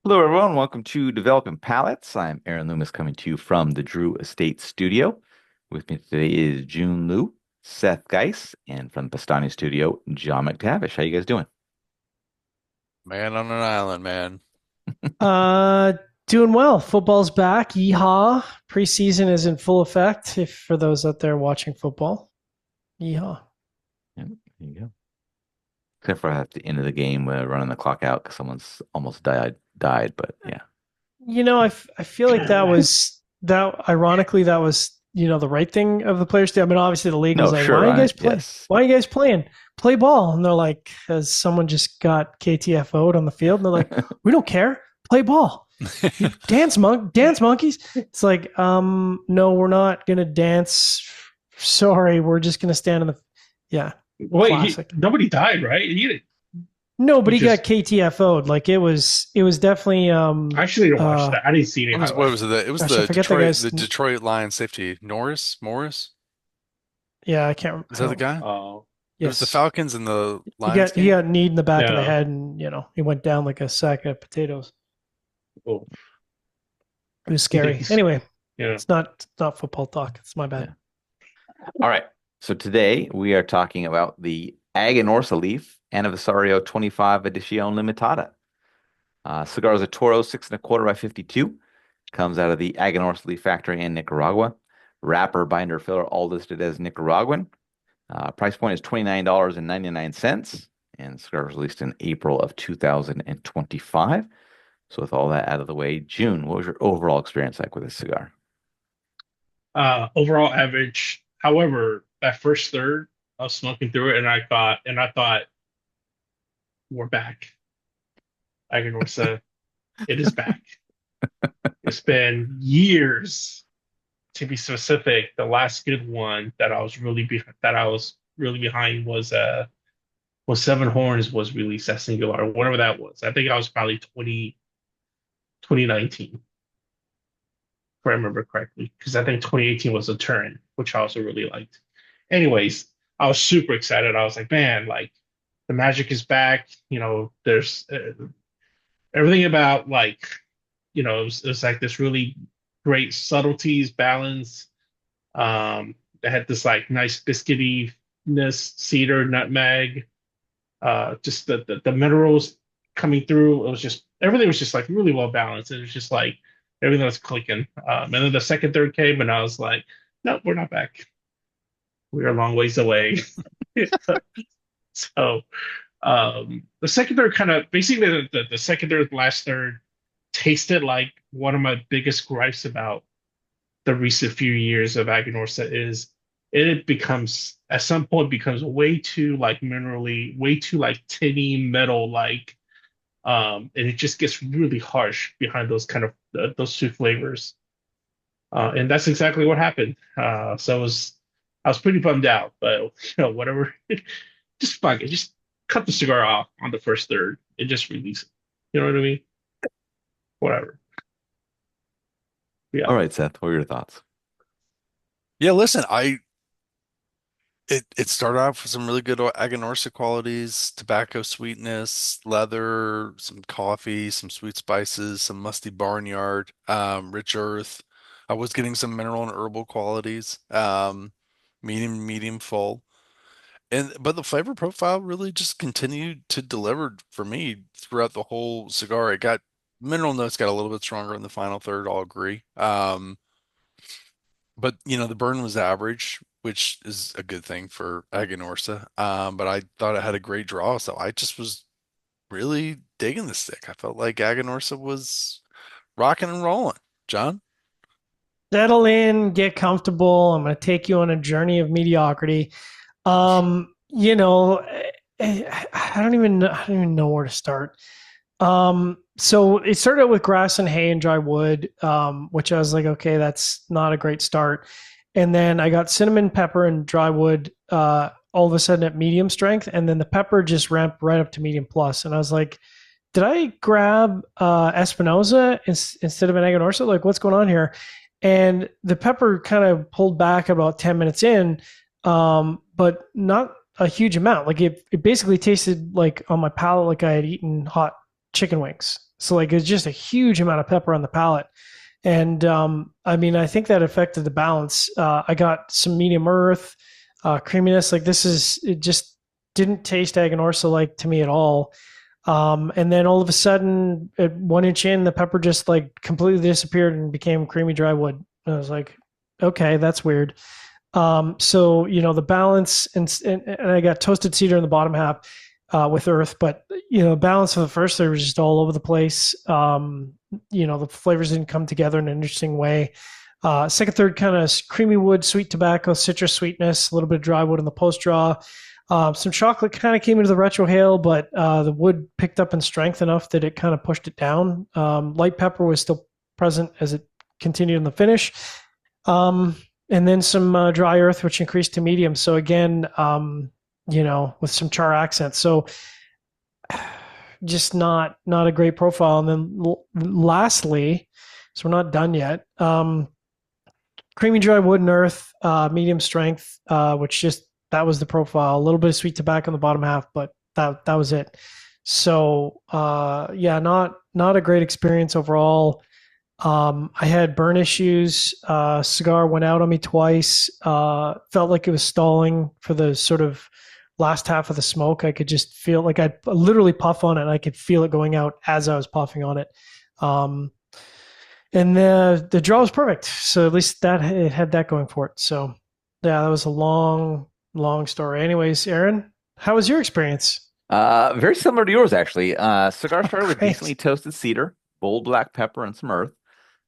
Hello, everyone. Welcome to Developing Palettes. I'm Aaron Loomis coming to you from the Drew Estate Studio. With me today is June Liu, Seth Geis, and from the Bastani Studio, John McTavish. How you guys doing? Man on an island, man. Uh, Doing well. Football's back. Yeehaw. Preseason is in full effect. If for those out there watching football, yeehaw. Yeah, there you go. Except for at the end of the game, running the clock out because someone's almost died. But yeah, I feel like that. Ironically, that was the right thing of the players to. I mean, obviously the league was no, like, sure, "Why are you guys playing? yes, Why are you guys playing? Play ball." And they're like, "As someone just got KTFO'd on the field." And they're like, "We don't care. Play ball. You dance monkeys." It's like, no, we're not gonna dance. Sorry, we're just gonna stand in the. Yeah, Wait, classic. nobody died, right? No, He but he got just KTFO'd. Like it was definitely I actually didn't watch uh that. I didn't see any What highlights. was it? It was gosh, I the forget the Detroit guy's. the Detroit Lions safety Morris. Yeah, I can't. Is I that the don't. guy? Oh, It was the Yes, Falcons and the he Lions got he game. got kneed in the back of the no. head, and he went down like a sack of potatoes. Oh, It was you think scary. he's Anyway, yeah. it's not football talk. It's my bad. yeah. All right. So today we are talking about the Aganorsa Leaf Aniversario 25 Edición Limitada. Cigars are Toro 6 1/4 by 52. Comes out of the Aganorsa Leaf Factory in Nicaragua. Wrapper, binder, filler, all listed as Nicaraguan. Price point is $29.99. And cigar was released in April of 2025. So with all that out of the way, June, what was your overall experience like with this cigar? Overall average. However, that first third, I was smoking through it, and I thought we're back. Aganorsa, it is back. It's been years, to be specific. The last good one that I was really behind was Seven Horns was released at Singular, whatever that was. I think I was probably 2019. If I remember correctly, because I think 2018 was a turn, which I also really liked. Anyways, I was super excited. I was like, man, like the magic is back. There's everything about like, it was like this really great subtleties, balance. It had this like nice biscuitiness, cedar, nutmeg, just the minerals coming through. It was just everything was just like really well balanced. It was just like everything was clicking. And then the second, third came, and I was like, no, we're not back. We're a long ways away. So the second, third kind of basically the second, third, last third tasted like one of my biggest gripes about the recent few years of Aganorsa is it becomes at some point becomes way too like minerally, way too like tinny metal like and it just gets really harsh behind those kind of those two flavors. And that's exactly what happened. I was pretty bummed out, but whatever. Just fuck it. Just cut the cigar off on the first third and just release it. You know what I mean? Whatever. Yeah. All right, Seth, what are your thoughts? Yeah, listen, it started off with some really good Aganorsa qualities, tobacco sweetness, leather, some coffee, some sweet spices, some musty barnyard, rich earth. I was getting some mineral and herbal qualities, medium full. But the flavor profile really just continued to deliver for me throughout the whole cigar. It got mineral notes got a little bit stronger in the final third, I'll agree. But the burn was average, which is a good thing for Aganorsa. But I thought it had a great draw, so I just was really digging the stick. I felt like Aganorsa was rocking and rolling. John? Settle in, get comfortable. I'm going to take you on a journey of mediocrity. Um, you know, I don't even know where to start. So it started out with grass and hay and dry wood, which I was like, okay, that's not a great start. And then I got cinnamon, pepper, and dry wood all of a sudden at medium strength, and then the pepper just ramped right up to medium plus. And I was like, did I grab Espinosa instead of an Aganorsa? Like, what's going on here? And the pepper kind of pulled back about 10 minutes in, but not a huge amount. Like it basically tasted like on my palate like I had eaten hot chicken wings. So like it's just a huge amount of pepper on the palate. And I mean, I think that affected the balance. I got some medium earth, creaminess. Like it just didn't taste Aganorsa like to me at all. And then all of a sudden, at 1 inch in, the pepper just like completely disappeared and became creamy dry wood. And I was like, okay, that's weird. So the balance and I got toasted cedar in the bottom half with earth, but balance of the first there was just all over the place. The flavors didn't come together in an interesting way. Second, third, kind of creamy wood, sweet tobacco, citrus sweetness, a little bit of dry wood in the post draw. Some chocolate kind of came into the retrohale, but the wood picked up in strength enough that it kind of pushed it down. Light pepper was still present as it continued in the finish. And then some dry earth, which increased to medium. So again, with some char accents. So just not a great profile. And then lastly, so we're not done yet. Creamy dry wood and earth, medium strength, which that was the profile. A little bit of sweet tobacco in the bottom half, but that was it. So not a great experience overall. I had burn issues. Cigar went out on me twice. Felt like it was stalling for the sort of last half of the smoke. I could just feel like I'd literally puff on it and I could feel it going out as I was puffing on it. And the draw was perfect. So at least it had that going for it. So yeah, that was a long story. Anyways, Aaron, how was your experience? Very similar to yours, actually. Cigar started with Great. decently toasted cedar, bold black pepper, and some earth.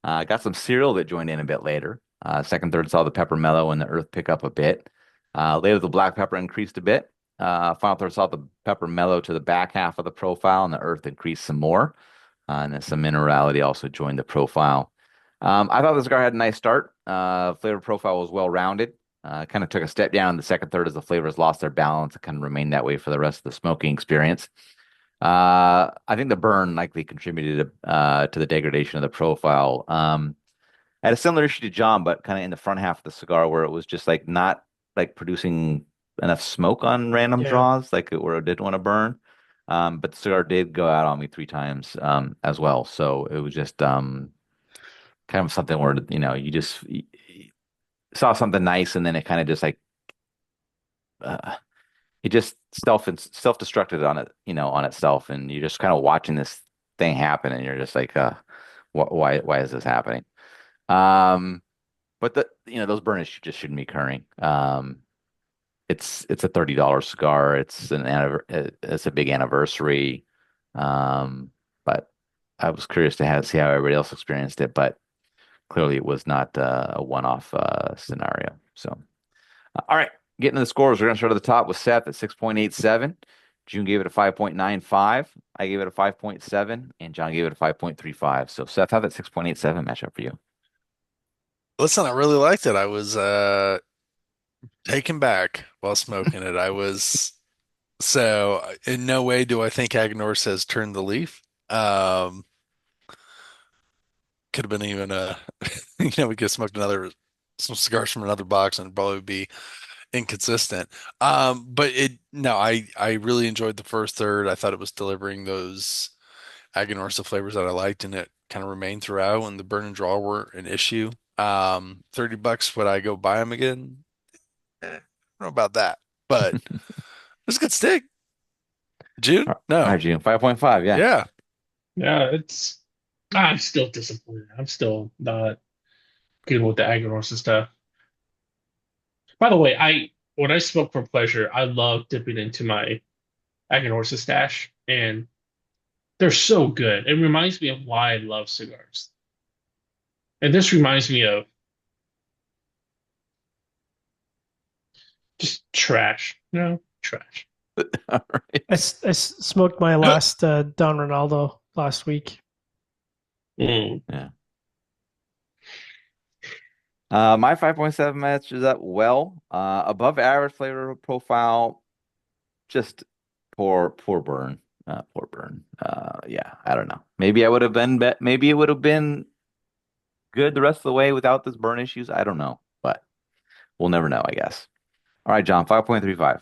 Got some cereal that joined in a bit later. Second, third saw the pepper mellow and the earth pick up a bit. Later, the black pepper increased a bit. Final third saw the pepper mellow to the back half of the profile and the earth increased some more. And then some minerality also joined the profile. I thought the cigar had a nice start. Flavor profile was well-rounded. Kind of took a step down in the second third as the flavors lost their balance and kind of remained that way for the rest of the smoking experience. I think the burn likely contributed to the degradation of the profile. I had a similar issue to John, but kind of in the front half of the cigar where it was just like not like producing enough smoke on random draws, like where it did want to burn. But the cigar did go out on me 3 times as well. So it was just kind of something where you saw something nice and then it kind of just like it just self-destructed on on itself, and you're just kind of watching this thing happen, and you're just like, why is this happening? But those burns just shouldn't be occurring. It's a $30 cigar. It's a big anniversary. But I was curious to see how everybody else experienced it, but clearly it was not a one-off scenario. So, all right. Getting to the scores, we're going to start at the top with Seth at 6.87. Jiunn gave it a 5.95. I gave it a 5.7, and John gave it a 5.35. So, Seth, how that 6.87 match up for you? Listen, I really liked it. I was taken back while smoking it. In no way do I think Aganorsa has turned the leaf. Could have been even we could have smoked some cigars from another box and it'd probably be inconsistent. But no, I really enjoyed the first third. I thought it was delivering those Aganorsa flavors that I liked, and it kind of remained throughout. And the burn and draw were an issue. $30, would I go buy them again? I don't know about that, but it was a good stick. June? All No. right, Jiunn, 5.5. Yeah. Yeah. Yeah, I'm still disappointed. I'm still not good with the Aganorsa stuff. By the way, when I smoke for pleasure, I love dipping into my Aganorsa stash, and they're so good. It reminds me of why I love cigars. And this reminds me of just trash. No, trash. All right. I smoked my last Don Ronaldo last week. Mm. Yeah. My 5.7 matches up well. Above average flavor profile, just poor burn. Poor burn. Yeah, I don't know. Maybe I would have been maybe it would have been good the rest of the way without this burn issues. I don't know, but we'll never know, I guess. All right, John, 5.35.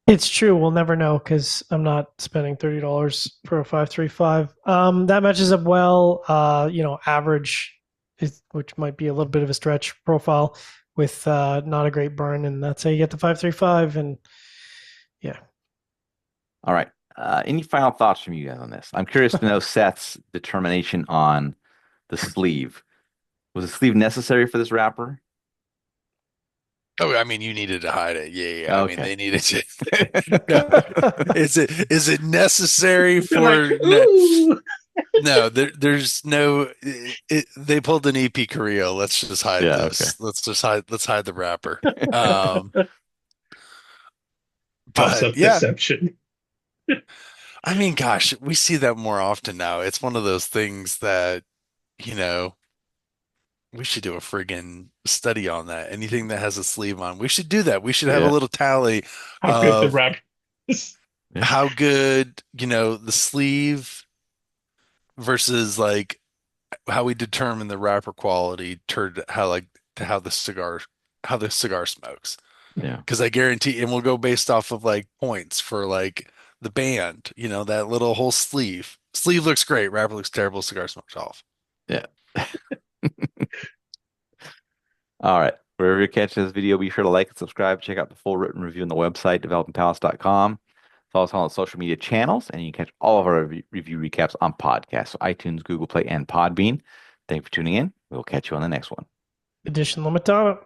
It's true. We'll never know because I'm not spending $30 for a 535. That matches up well. Average, which might be a little bit of a stretch profile with not a great burn, and that's how you get the 535. And yeah, All right. Any final thoughts from you guys on this? I'm curious to know Seth's determination on the sleeve. Was the sleeve necessary for this wrapper? Oh, I mean, you needed to hide it. Yeah, yeah. I mean, Okay. they needed to. No, is it necessary You're like, for no? ooh. No, there's no. They pulled an EP Carrillo. Let's just hide Yeah, okay. this. Let's hide the wrapper. House But of yeah, deception. I mean, gosh, we see that more often now. It's one of those things that, you know, we should do a friggin' study on that. Anything that has a sleeve on, we should do that. We should have a Yeah. little tally How good the of rap is. Yeah. how good, the sleeve versus like how we determine the wrapper quality turned how like to how the cigar smokes. Yeah. Because I guarantee, and we'll go based off of like points for like the band, that little whole sleeve. Sleeve looks great, wrapper looks terrible, cigar smokes off. Yeah. All right. Wherever you're catching this video, be sure to like and subscribe. Check out the full written review on the website, developingpalace.com. Follow us on all the social media channels, and you can catch all of our review recaps on podcasts, so iTunes, Google Play, and Podbean. Thank you for tuning in. We'll catch you on the next one. Edition Limitada.